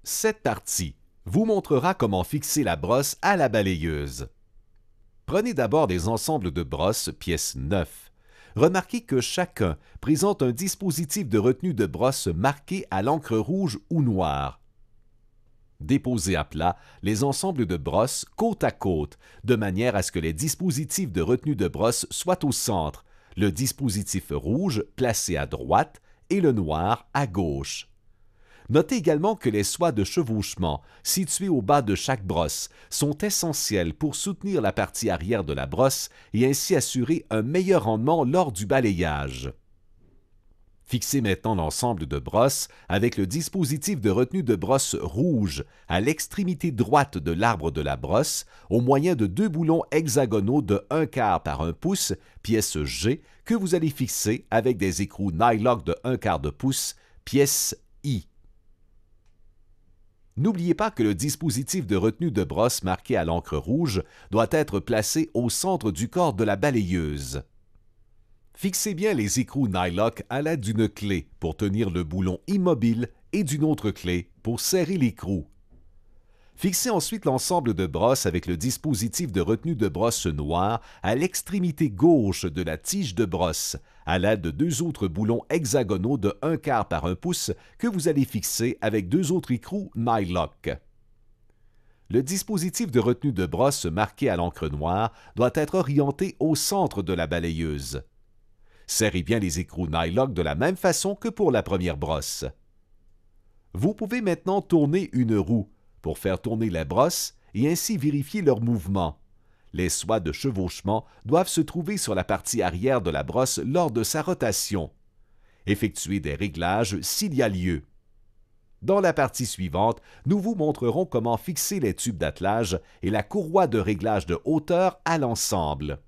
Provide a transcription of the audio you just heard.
Cette partie vous montrera comment fixer la brosse à la balayeuse. Prenez d'abord des ensembles de brosses pièces 9. Remarquez que chacun présente un dispositif de retenue de brosse marqué à l'encre rouge ou noire. Déposez à plat les ensembles de brosses côte à côte, de manière à ce que les dispositifs de retenue de brosse soient au centre, le dispositif rouge placé à droite et le noir à gauche. Notez également que les soies de chevauchement, situées au bas de chaque brosse, sont essentielles pour soutenir la partie arrière de la brosse et ainsi assurer un meilleur rendement lors du balayage. Fixez maintenant l'ensemble de brosses avec le dispositif de retenue de brosse rouge à l'extrémité droite de l'arbre de la brosse au moyen de deux boulons hexagonaux de 1/4 par 1 pouce, pièce G, que vous allez fixer avec des écrous nylock de 1/4 de pouce, pièce I. N'oubliez pas que le dispositif de retenue de brosse marqué à l'encre rouge doit être placé au centre du corps de la balayeuse. Fixez bien les écrous nylock à l'aide d'une clé pour tenir le boulon immobile et d'une autre clé pour serrer l'écrou. Fixez ensuite l'ensemble de brosses avec le dispositif de retenue de brosse noir à l'extrémité gauche de la tige de brosse, à l'aide de deux autres boulons hexagonaux de 1/4 par 1 pouce que vous allez fixer avec deux autres écrous nylock. Le dispositif de retenue de brosse marqué à l'encre noire doit être orienté au centre de la balayeuse. Serrez bien les écrous nylock de la même façon que pour la première brosse. Vous pouvez maintenant tourner une roue pour faire tourner la brosse et ainsi vérifier leur mouvement. Les soies de chevauchement doivent se trouver sur la partie arrière de la brosse lors de sa rotation. Effectuez des réglages s'il y a lieu. Dans la partie suivante, nous vous montrerons comment fixer les tubes d'attelage et la courroie de réglage de hauteur à l'ensemble.